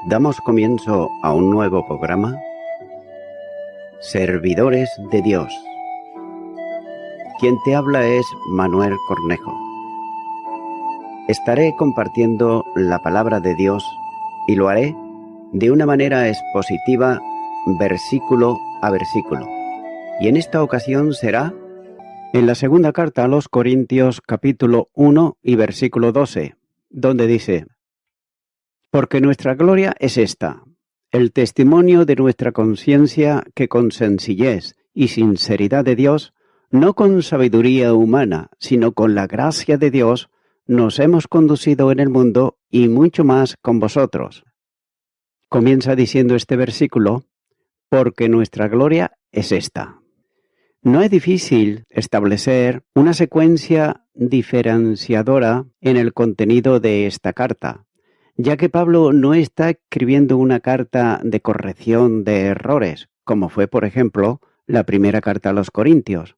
Damos comienzo a un nuevo programa, Servidores de Dios. Quien te habla es Manuel Cornejo. Estaré compartiendo la palabra de Dios y lo haré de una manera expositiva, versículo a versículo. Y en esta ocasión será en la segunda carta a los Corintios, capítulo 1 y versículo 12, donde dice: Porque nuestra gloria es esta, el testimonio de nuestra conciencia, que con sencillez y sinceridad de Dios, no con sabiduría humana, sino con la gracia de Dios, nos hemos conducido en el mundo y mucho más con vosotros. Comienza diciendo este versículo: porque nuestra gloria es esta. No es difícil establecer una secuencia diferenciadora en el contenido de esta carta, ya que Pablo no está escribiendo una carta de corrección de errores, como fue, por ejemplo, la primera carta a los Corintios,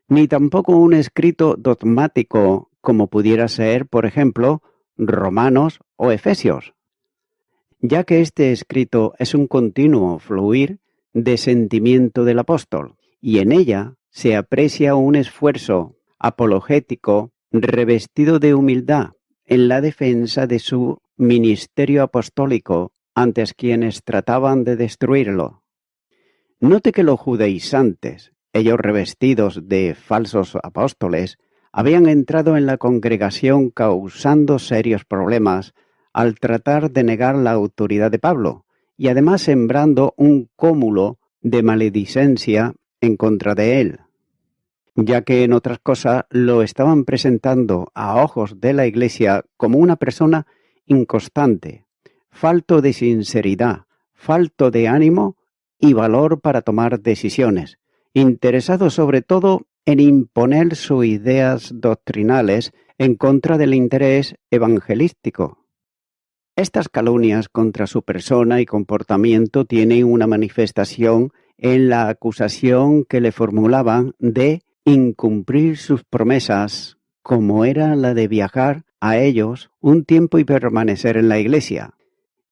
ni tampoco un escrito dogmático, como pudiera ser, por ejemplo, Romanos o Efesios, ya que este escrito es un continuo fluir de sentimiento del apóstol, y en ella se aprecia un esfuerzo apologético revestido de humildad en la defensa de su ministerio apostólico ante quienes trataban de destruirlo. Note que los judaizantes, ellos revestidos de falsos apóstoles, habían entrado en la congregación causando serios problemas al tratar de negar la autoridad de Pablo, y además sembrando un cúmulo de maledicencia en contra de él, ya que en otras cosas lo estaban presentando a ojos de la Iglesia como una persona inconstante, falto de sinceridad, falto de ánimo y valor para tomar decisiones, interesado sobre todo en imponer sus ideas doctrinales en contra del interés evangelístico. Estas calumnias contra su persona y comportamiento tienen una manifestación en la acusación que le formulaban de incumplir sus promesas, como era la de viajar a ellos un tiempo y permanecer en la iglesia.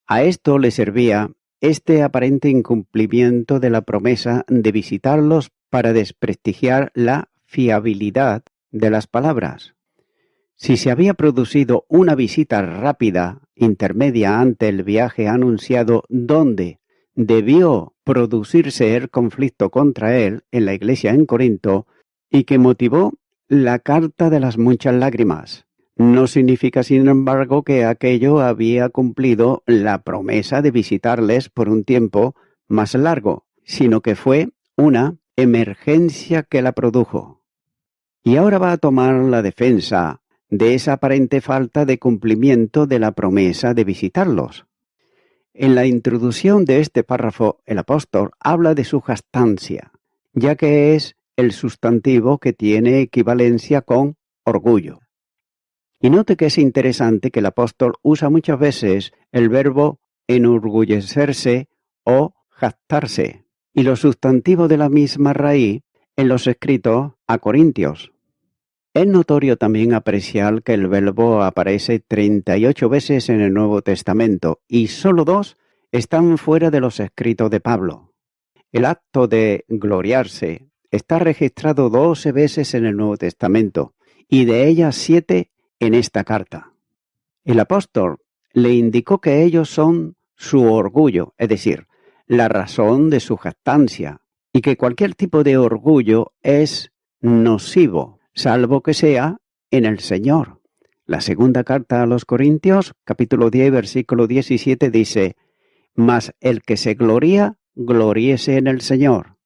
A esto le servía este aparente incumplimiento de la promesa de visitarlos para desprestigiar la fiabilidad de las palabras. Si se había producido una visita rápida, intermedia ante el viaje anunciado, donde debió producirse el conflicto contra él en la iglesia en Corinto y que motivó la carta de las muchas lágrimas, no significa, sin embargo, que aquello había cumplido la promesa de visitarles por un tiempo más largo, sino que fue una emergencia que la produjo. Y ahora va a tomar la defensa de esa aparente falta de cumplimiento de la promesa de visitarlos. En la introducción de este párrafo, el apóstol habla de su jactancia, ya que es el sustantivo que tiene equivalencia con orgullo. Y note que es interesante que el apóstol usa muchas veces el verbo enorgullecerse o jactarse, y los sustantivos de la misma raíz en los escritos a Corintios. Es notorio también apreciar que el verbo aparece 38 veces en el Nuevo Testamento y solo 2 están fuera de los escritos de Pablo. El acto de gloriarse está registrado 12 veces en el Nuevo Testamento y de ellas 7 en esta carta. El apóstol le indicó que ellos son su orgullo, es decir, la razón de su jactancia, y que cualquier tipo de orgullo es nocivo, salvo que sea en el Señor. La segunda carta a los Corintios, capítulo 10, versículo 17, dice: Mas el que se gloría, gloríese en el Señor.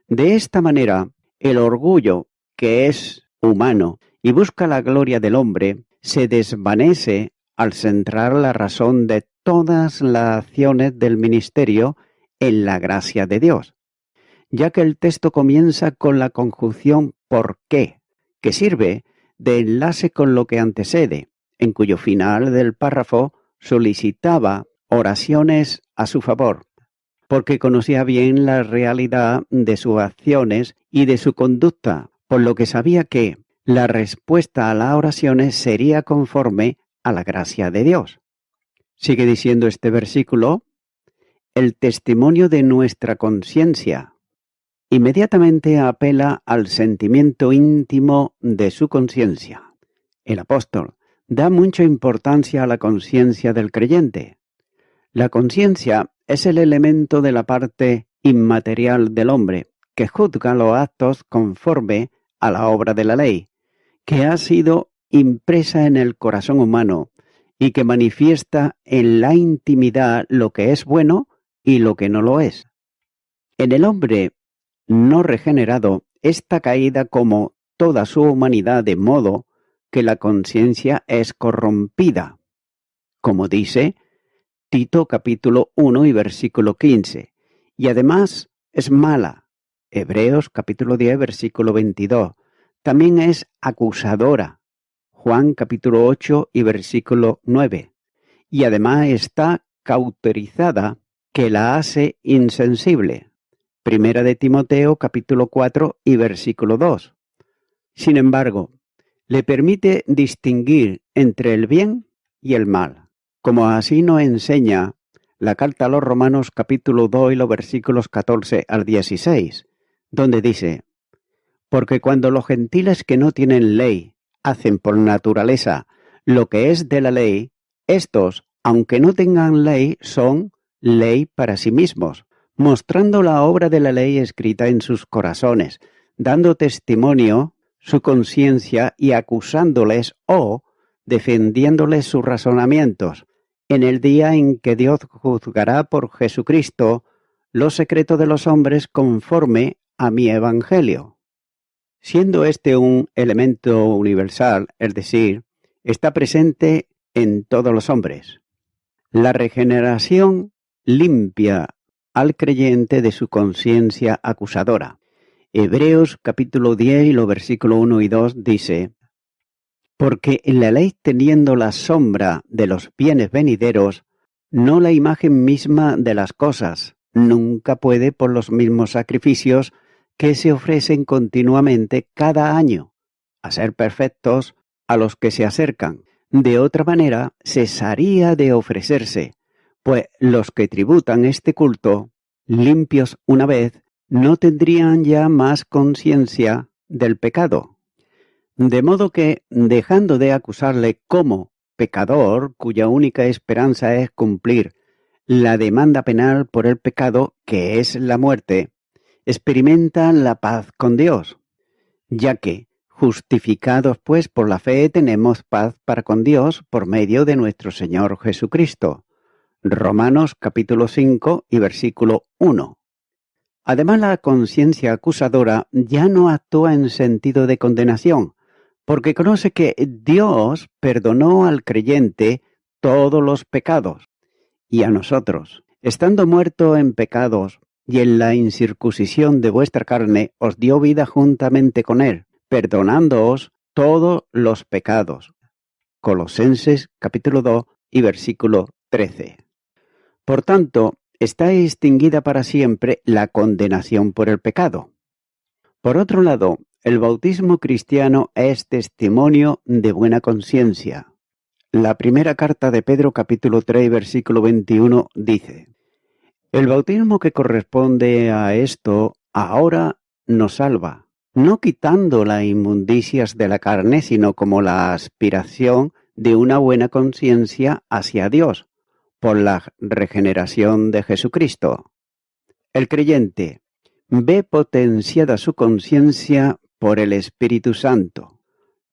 De esta manera, el orgullo, que es humano y busca la gloria del hombre, se desvanece al centrar la razón de todas las acciones del ministerio en la gracia de Dios, ya que el texto comienza con la conjunción ¿por qué?, que sirve de enlace con lo que antecede, en cuyo final del párrafo solicitaba oraciones a su favor, porque conocía bien la realidad de sus acciones y de su conducta, por lo que sabía que la respuesta a las oraciones sería conforme a la gracia de Dios. Sigue diciendo este versículo, el testimonio de nuestra conciencia. Inmediatamente apela al sentimiento íntimo de su conciencia. El apóstol da mucha importancia a la conciencia del creyente. La conciencia es el elemento de la parte inmaterial del hombre que juzga los actos conforme a la obra de la ley, que ha sido impresa en el corazón humano y que manifiesta en la intimidad lo que es bueno y lo que no lo es. En el hombre no regenerado, esta caída como toda su humanidad de modo que la conciencia es corrompida, como dice Tito capítulo 1 y versículo 15, y además es mala. Hebreos capítulo 10 versículo 22. También es acusadora. Juan capítulo 8 y versículo 9. Y además está cauterizada, que la hace insensible. Primera de Timoteo capítulo 4 y versículo 2. Sin embargo, le permite distinguir entre el bien y el mal, como así nos enseña la carta a los Romanos capítulo 2 y los versículos 14 al 16, donde dice, porque cuando los gentiles que no tienen ley hacen por naturaleza lo que es de la ley, estos, aunque no tengan ley, son ley para sí mismos, mostrando la obra de la ley escrita en sus corazones, dando testimonio su conciencia y acusándoles o defendiéndoles sus razonamientos, en el día en que Dios juzgará por Jesucristo los secretos de los hombres conforme a mi evangelio. Siendo este un elemento universal, es decir, está presente en todos los hombres. La regeneración limpia al creyente de su conciencia acusadora. Hebreos capítulo 10 y los versículos 1 y 2 dice, porque en la ley teniendo la sombra de los bienes venideros, no la imagen misma de las cosas, nunca puede por los mismos sacrificios que se ofrecen continuamente cada año, a ser perfectos a los que se acercan. De otra manera, cesaría de ofrecerse, pues los que tributan este culto, limpios una vez, no tendrían ya más conciencia del pecado. De modo que, dejando de acusarle como pecador, cuya única esperanza es cumplir la demanda penal por el pecado, que es la muerte, experimenta la paz con Dios, ya que, justificados pues por la fe, tenemos paz para con Dios por medio de nuestro Señor Jesucristo. Romanos capítulo 5 y versículo 1. Además, la conciencia acusadora ya no actúa en sentido de condenación, porque conoce que Dios perdonó al creyente todos los pecados, y a nosotros, estando muertos en pecados y en la incircuncisión de vuestra carne, os dio vida juntamente con él, perdonándoos todos los pecados. Colosenses capítulo 2 y versículo 13. Por tanto, está extinguida para siempre la condenación por el pecado. Por otro lado, el bautismo cristiano es testimonio de buena conciencia. La primera carta de Pedro capítulo 3 versículo 21 dice, el bautismo que corresponde a esto ahora nos salva, no quitando las inmundicias de la carne, sino como la aspiración de una buena conciencia hacia Dios, por la regeneración de Jesucristo. El creyente ve potenciada su conciencia por el Espíritu Santo.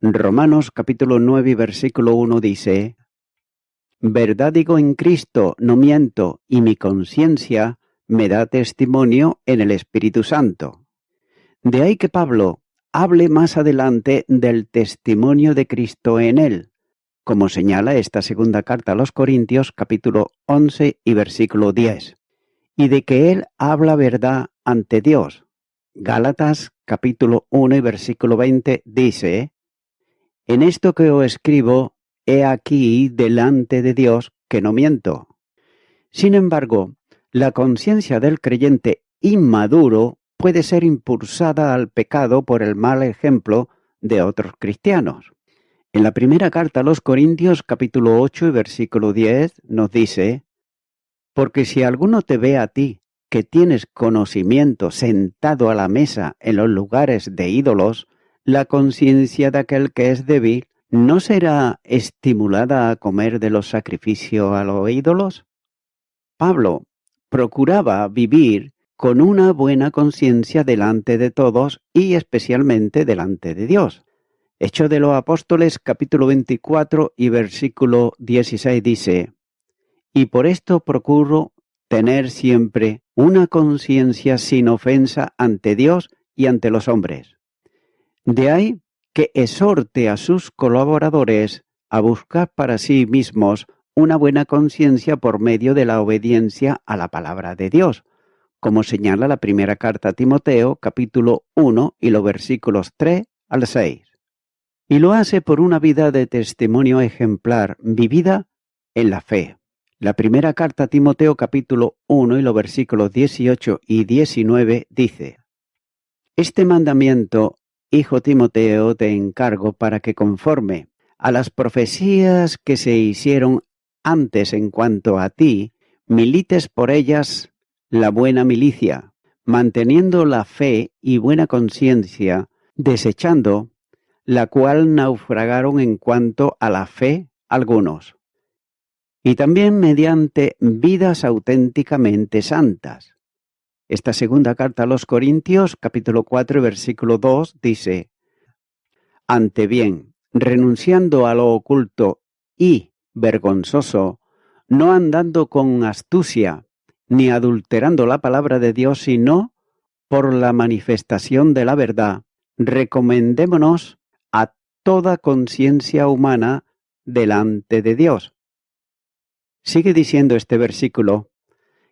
Romanos capítulo 9 y versículo 1 dice, verdad digo en Cristo, no miento, y mi conciencia me da testimonio en el Espíritu Santo. De ahí que Pablo hable más adelante del testimonio de Cristo en él, como señala esta segunda carta a los Corintios capítulo 11 y versículo 10, y de que él habla verdad ante Dios. Gálatas capítulo 1 y versículo 20 dice, en esto que os escribo, he aquí delante de Dios que no miento. Sin embargo, la conciencia del creyente inmaduro puede ser impulsada al pecado por el mal ejemplo de otros cristianos. En la primera carta a los Corintios, capítulo 8 y versículo 10, nos dice: porque si alguno te ve a ti, que tienes conocimiento sentado a la mesa en los lugares de ídolos, la conciencia de aquel que es débil, ¿no será estimulada a comer de los sacrificios a los ídolos? Pablo procuraba vivir con una buena conciencia delante de todos y especialmente delante de Dios. Hechos de los Apóstoles, capítulo 24 y versículo 16 dice: y por esto procuro tener siempre una conciencia sin ofensa ante Dios y ante los hombres. De ahí que exhorte a sus colaboradores a buscar para sí mismos una buena conciencia por medio de la obediencia a la palabra de Dios, como señala la primera carta a Timoteo, capítulo 1 y los versículos 3 al 6. Y lo hace por una vida de testimonio ejemplar, vivida en la fe. La primera carta a Timoteo, capítulo 1 y los versículos 18 y 19 dice: este mandamiento, hijo Timoteo, te encargo para que conforme a las profecías que se hicieron antes en cuanto a ti, milites por ellas la buena milicia, manteniendo la fe y buena conciencia, desechando la cual naufragaron en cuanto a la fe algunos. Y también mediante vidas auténticamente santas. Esta segunda carta a los Corintios, capítulo 4, versículo 2, dice: ante bien, renunciando a lo oculto y vergonzoso, no andando con astucia, ni adulterando la palabra de Dios, sino por la manifestación de la verdad, recomendémonos a toda conciencia humana delante de Dios. Sigue diciendo este versículo,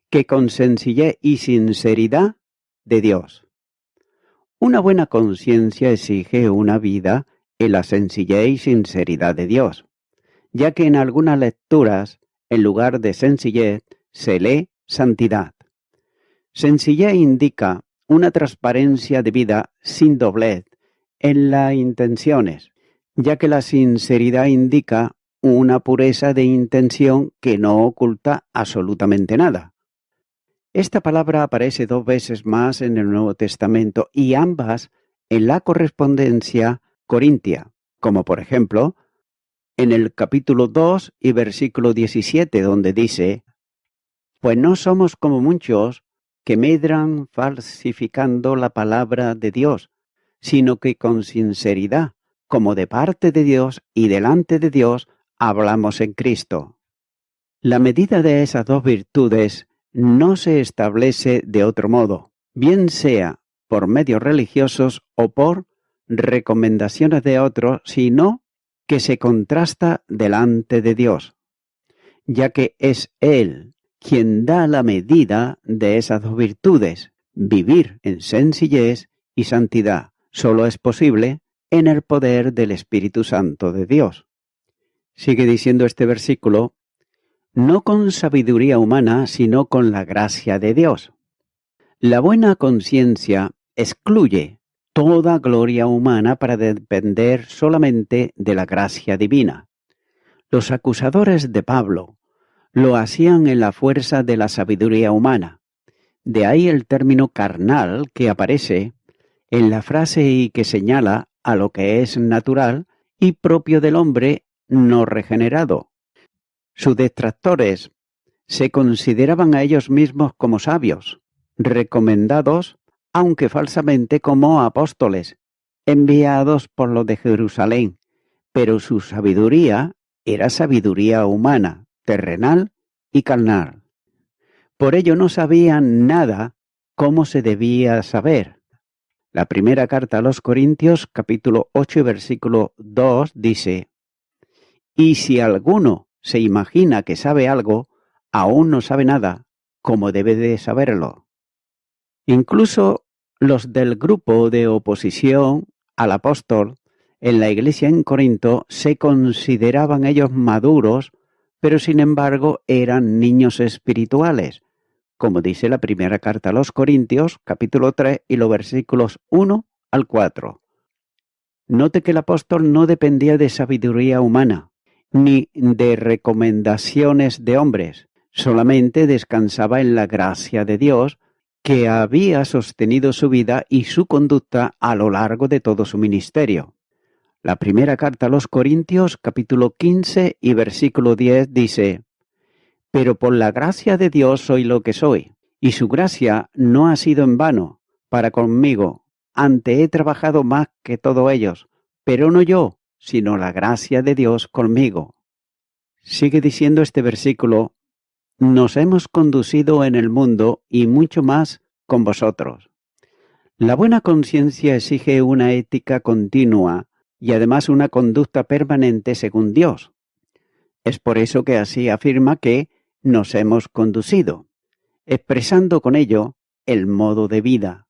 que con sencillez y sinceridad de Dios. Una buena conciencia exige una vida en la sencillez y sinceridad de Dios, ya que en algunas lecturas, en lugar de sencillez, se lee santidad. Sencillez indica una transparencia de vida sin doblez en las intenciones, ya que la sinceridad indica una pureza de intención que no oculta absolutamente nada. Esta palabra aparece 2 veces más en el Nuevo Testamento y ambas en la correspondencia corintia, como por ejemplo en el capítulo 2 y versículo 17, donde dice: pues no somos como muchos que medran falsificando la palabra de Dios, sino que con sinceridad, como de parte de Dios y delante de Dios, hablamos en Cristo. La medida de esas 2 virtudes no se establece de otro modo, bien sea por medios religiosos o por recomendaciones de otros, sino que se contrasta delante de Dios, ya que es Él quien da la medida de esas 2 virtudes. Vivir en sencillez y santidad solo es posible en el poder del Espíritu Santo de Dios. Sigue diciendo este versículo: no con sabiduría humana, sino con la gracia de Dios. La buena conciencia excluye toda gloria humana para depender solamente de la gracia divina. Los acusadores de Pablo lo hacían en la fuerza de la sabiduría humana. De ahí el término carnal que aparece en la frase y que señala a lo que es natural y propio del hombre no regenerado. Sus detractores se consideraban a ellos mismos como sabios, recomendados, aunque falsamente, como apóstoles, enviados por los de Jerusalén, pero su sabiduría era sabiduría humana, terrenal y carnal. Por ello no sabían nada como se debía saber. La primera carta a los Corintios, capítulo 8 y versículo 2, dice: y si alguno se imagina que sabe algo, aún no sabe nada, como debe de saberlo. Incluso los del grupo de oposición al apóstol en la iglesia en Corinto se consideraban ellos maduros, pero sin embargo eran niños espirituales, como dice la primera carta a los Corintios, capítulo 3 y los versículos 1 al 4. Note que el apóstol no dependía de sabiduría humana, ni de recomendaciones de hombres, solamente descansaba en la gracia de Dios que había sostenido su vida y su conducta a lo largo de todo su ministerio. La primera carta a los Corintios, capítulo 15 y versículo 10 dice: «Pero por la gracia de Dios soy lo que soy, y su gracia no ha sido en vano para conmigo. Antes he trabajado más que todos ellos, pero no yo, sino la gracia de Dios conmigo». Sigue diciendo este versículo: «Nos hemos conducido en el mundo y mucho más con vosotros». La buena conciencia exige una ética continua y además una conducta permanente según Dios. Es por eso que así afirma que nos hemos conducido, expresando con ello el modo de vida.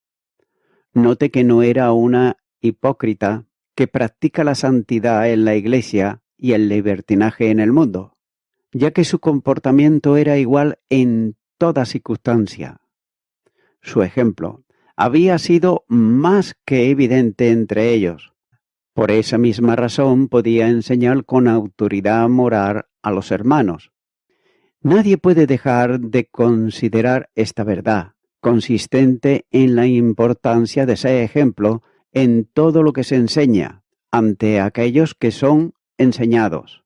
Note que no era una hipócrita que practica la santidad en la iglesia y el libertinaje en el mundo, ya que su comportamiento era igual en toda circunstancia. Su ejemplo había sido más que evidente entre ellos. Por esa misma razón podía enseñar con autoridad moral a los hermanos. Nadie puede dejar de considerar esta verdad, consistente en la importancia de ser ejemplo en todo lo que se enseña ante aquellos que son enseñados.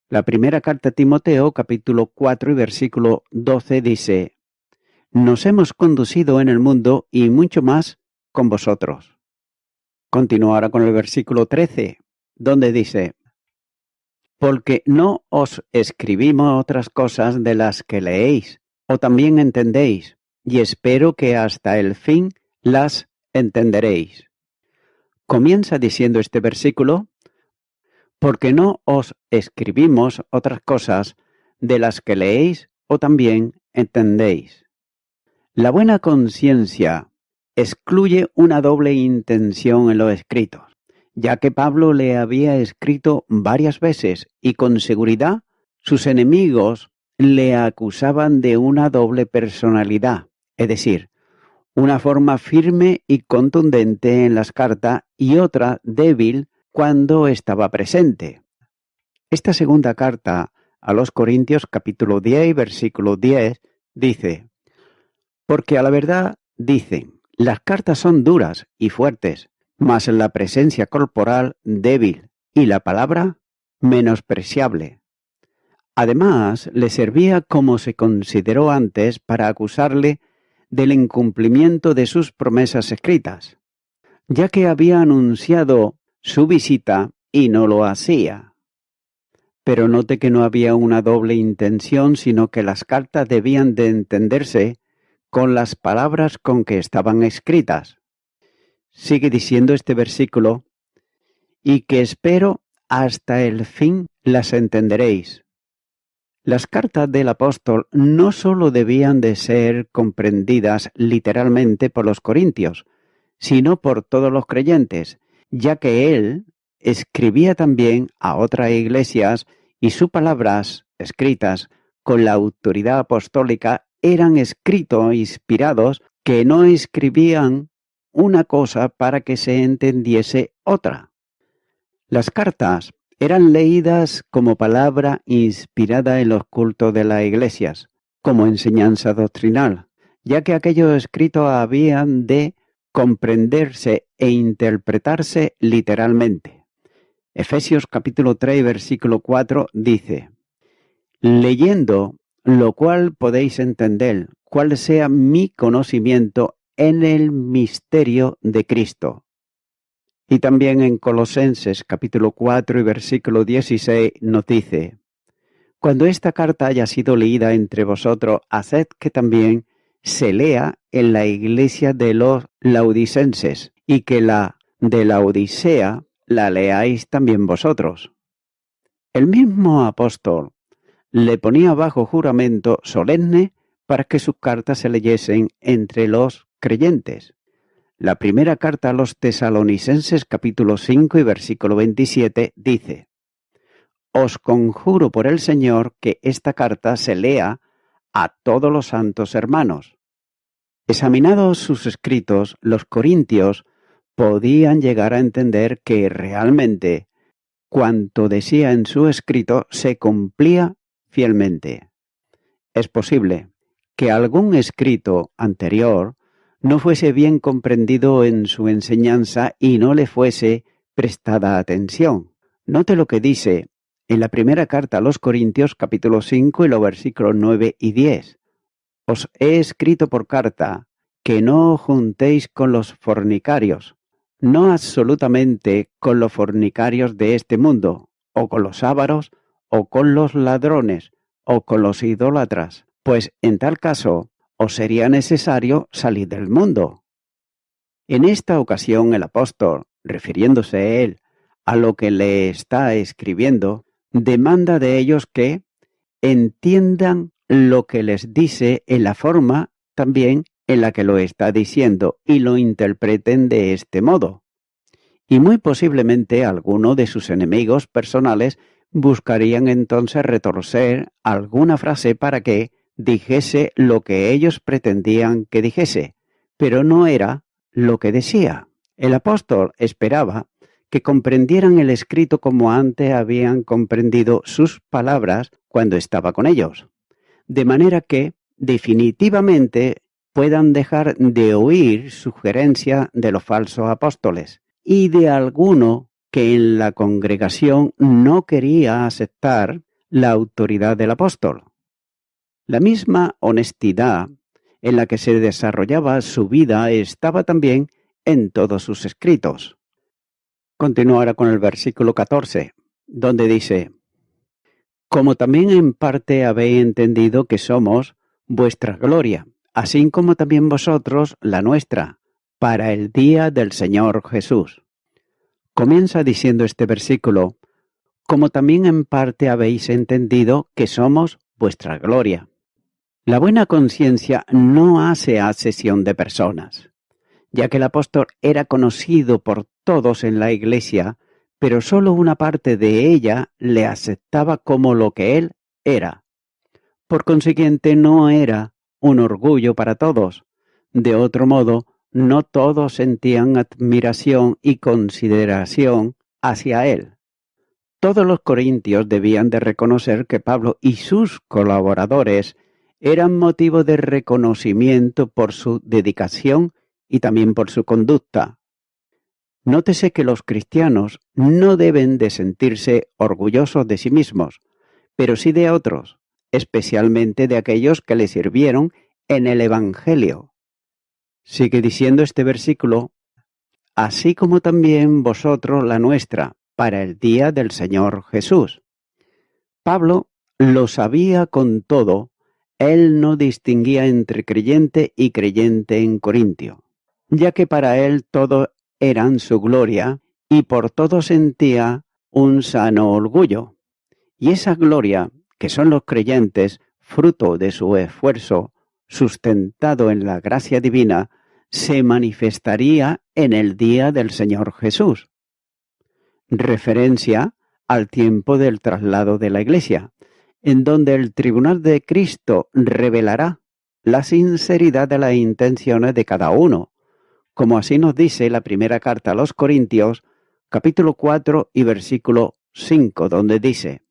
La primera carta a Timoteo, capítulo 4 y versículo 12 dice: «Nos hemos conducido en el mundo y mucho más con vosotros». Continúa ahora con el versículo 13, donde dice: «Porque no os escribimos otras cosas de las que leéis o también entendéis, y espero que hasta el fin las entenderéis». Comienza diciendo este versículo: «Porque no os escribimos otras cosas de las que leéis o también entendéis». La buena conciencia excluye una doble intención en los escritos, ya que Pablo le había escrito varias veces y con seguridad sus enemigos le acusaban de una doble personalidad, es decir, una forma firme y contundente en las cartas y otra débil cuando estaba presente. Esta segunda carta a los Corintios, capítulo 10 y versículo 10, dice: «Porque a la verdad dicen, las cartas son duras y fuertes, mas la presencia corporal débil y la palabra menospreciable». Además, le servía, como se consideró antes, para acusarle del incumplimiento de sus promesas escritas, ya que había anunciado su visita y no lo hacía. Pero note que no había una doble intención, sino que las cartas debían de entenderse con las palabras con que estaban escritas. Sigue diciendo este versículo: «Y que espero hasta el fin las entenderéis». Las cartas del apóstol no sólo debían de ser comprendidas literalmente por los corintios, sino por todos los creyentes, ya que él escribía también a otras iglesias y sus palabras escritas con la autoridad apostólica eran escritos inspirados que no escribían una cosa para que se entendiese otra. Las cartas eran leídas como palabra inspirada en los cultos de las iglesias, como enseñanza doctrinal, ya que aquellos escritos habían de comprenderse e interpretarse literalmente. Efesios capítulo 3, versículo 4 dice: «Leyendo lo cual podéis entender cuál sea mi conocimiento en el misterio de Cristo». Y también en Colosenses capítulo 4 y versículo 16 nos dice: «Cuando esta carta haya sido leída entre vosotros, haced que también se lea en la iglesia de los laodicenses, y que la de la Odisea la leáis también vosotros». El mismo apóstol le ponía bajo juramento solemne para que sus cartas se leyesen entre los creyentes. La primera carta a los tesalonicenses, capítulo 5 y versículo 27, dice: «Os conjuro por el Señor que esta carta se lea a todos los santos hermanos». Examinados sus escritos, los corintios podían llegar a entender que realmente cuanto decía en su escrito se cumplía fielmente. Es posible que algún escrito anterior no fuese bien comprendido en su enseñanza y no le fuese prestada atención. Note lo que dice en la primera carta a los Corintios, capítulo 5 y los versículos 9 y 10. Os he escrito por carta que no juntéis con los fornicarios, no absolutamente con los fornicarios de este mundo, o con los ávaros, o con los ladrones, o con los idólatras, pues en tal caso os sería necesario salir del mundo. En esta ocasión el apóstol, refiriéndose él a lo que le está escribiendo, demanda de ellos que entiendan lo que les dice en la forma también en la que lo está diciendo y lo interpreten de este modo. Y muy posiblemente alguno de sus enemigos personales buscarían entonces retorcer alguna frase para que dijese lo que ellos pretendían que dijese, pero no era lo que decía. El apóstol esperaba que comprendieran el escrito como antes habían comprendido sus palabras cuando estaba con ellos, de manera que definitivamente puedan dejar de oír sugerencia de los falsos apóstoles y de alguno que en la congregación no quería aceptar la autoridad del apóstol. La misma honestidad en la que se desarrollaba su vida estaba también en todos sus escritos. Continúo ahora con el versículo 14, donde dice: como también en parte habéis entendido que somos vuestra gloria, así como también vosotros la nuestra, para el día del Señor Jesús. Comienza diciendo este versículo: como también en parte habéis entendido que somos vuestra gloria. La buena conciencia no hace acepción de personas, ya que el apóstol era conocido por todos en la iglesia, pero solo una parte de ella le aceptaba como lo que él era. Por consiguiente, no era un orgullo para todos. De otro modo, no todos sentían admiración y consideración hacia él. Todos los corintios debían de reconocer que Pablo y sus colaboradores eran motivo de reconocimiento por su dedicación y también por su conducta. Nótese que los cristianos no deben de sentirse orgullosos de sí mismos, pero sí de otros, especialmente de aquellos que le sirvieron en el Evangelio. Sigue diciendo este versículo: así como también vosotros la nuestra, para el día del Señor Jesús. Pablo lo sabía con todo, él no distinguía entre creyente y creyente en Corintio, ya que para él todo eran su gloria y por todo sentía un sano orgullo. Y esa gloria, que son los creyentes, fruto de su esfuerzo, sustentado en la gracia divina, se manifestaría en el día del Señor Jesús. Referencia al tiempo del traslado de la Iglesia, en donde el tribunal de Cristo revelará la sinceridad de las intenciones de cada uno, como así nos dice la primera carta a los Corintios, capítulo 4 y versículo 5, donde dice: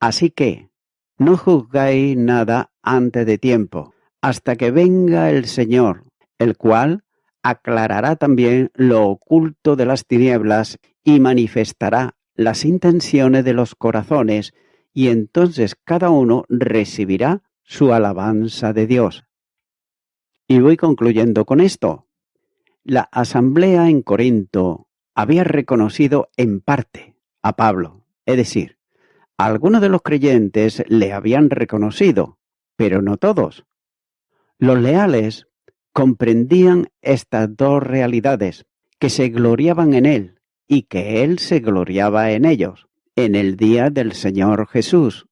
así que no juzgáis nada antes de tiempo, hasta que venga el Señor, el cual aclarará también lo oculto de las tinieblas y manifestará las intenciones de los corazones, y entonces cada uno recibirá su alabanza de Dios. Y voy concluyendo con esto. La asamblea en Corinto había reconocido en parte a Pablo, es decir, algunos de los creyentes le habían reconocido, pero no todos. Los leales comprendían estas dos realidades, que se gloriaban en él y que él se gloriaba en ellos, en el día del Señor Jesús.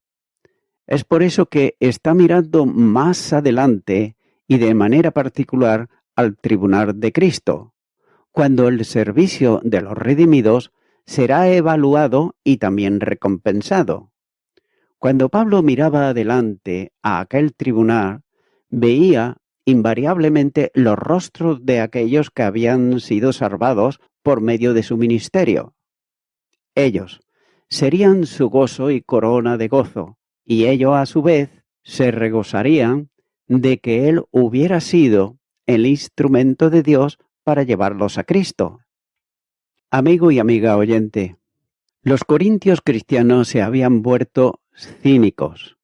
Es por eso que está mirando más adelante y de manera particular al tribunal de Cristo, cuando el servicio de los redimidos será evaluado y también recompensado. Cuando Pablo miraba adelante a aquel tribunal, veía invariablemente los rostros de aquellos que habían sido salvados por medio de su ministerio. Ellos serían su gozo y corona de gozo, y ellos a su vez se regozarían de que él hubiera sido el instrumento de Dios para llevarlos a Cristo. Amigo y amiga oyente, los corintios cristianos se habían vuelto cínicos,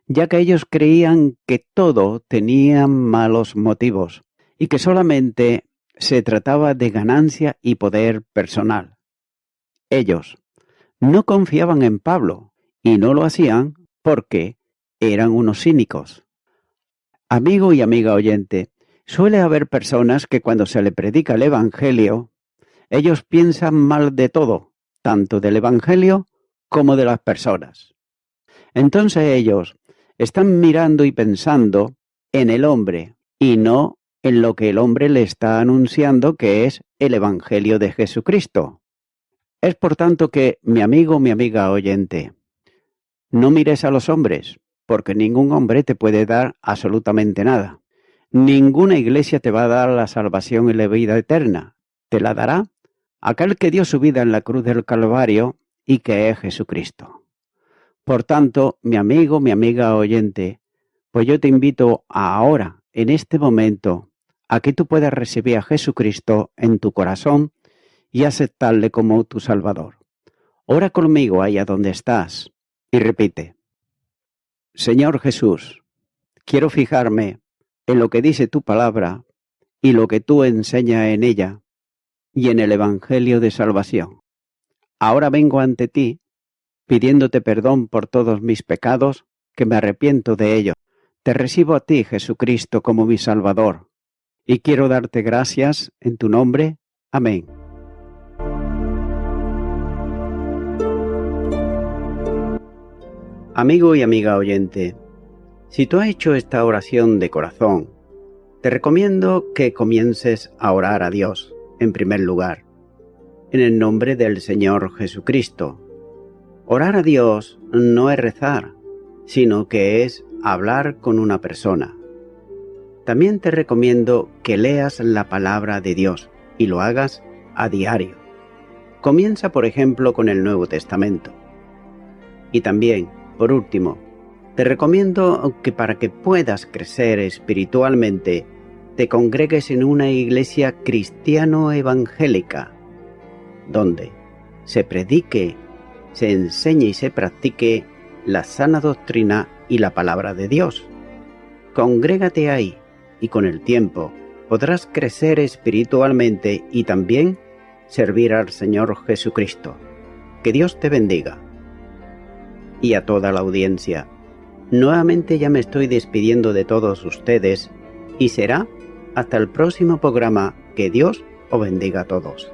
ya que ellos creían que todo tenía malos motivos y que solamente se trataba de ganancia y poder personal. Ellos no confiaban en Pablo y no lo hacían porque eran unos cínicos. Amigo y amiga oyente, suele haber personas que cuando se le predica el Evangelio, ellos piensan mal de todo, tanto del Evangelio como de las personas. Entonces ellos están mirando y pensando en el hombre y no en lo que el hombre le está anunciando, que es el Evangelio de Jesucristo. Es por tanto que, mi amigo, mi amiga oyente, no mires a los hombres, porque ningún hombre te puede dar absolutamente nada. Ninguna iglesia te va a dar la salvación y la vida eterna. Te la dará aquel que dio su vida en la cruz del Calvario y que es Jesucristo. Por tanto, mi amigo, mi amiga oyente, pues yo te invito ahora, en este momento, a que tú puedas recibir a Jesucristo en tu corazón y aceptarle como tu Salvador. Ora conmigo allá donde estás y repite: Señor Jesús, quiero fijarme en lo que dice tu palabra y lo que tú enseñas en ella y en el Evangelio de salvación. Ahora vengo ante ti pidiéndote perdón por todos mis pecados, que me arrepiento de ellos. Te recibo a ti, Jesucristo, como mi Salvador, y quiero darte gracias en tu nombre. Amén. Amigo y amiga oyente, si tú has hecho esta oración de corazón, te recomiendo que comiences a orar a Dios, en primer lugar, en el nombre del Señor Jesucristo. Orar a Dios no es rezar, sino que es hablar con una persona. También te recomiendo que leas la palabra de Dios y lo hagas a diario. Comienza, por ejemplo, con el Nuevo Testamento. Y también, por último, te recomiendo que para que puedas crecer espiritualmente, te congregues en una iglesia cristiano-evangélica, donde se predique, se enseñe y se practique la sana doctrina y la palabra de Dios. Congrégate ahí y con el tiempo podrás crecer espiritualmente y también servir al Señor Jesucristo. Que Dios te bendiga. Y a toda la audiencia, nuevamente ya me estoy despidiendo de todos ustedes y será hasta el próximo programa. Que Dios os bendiga a todos.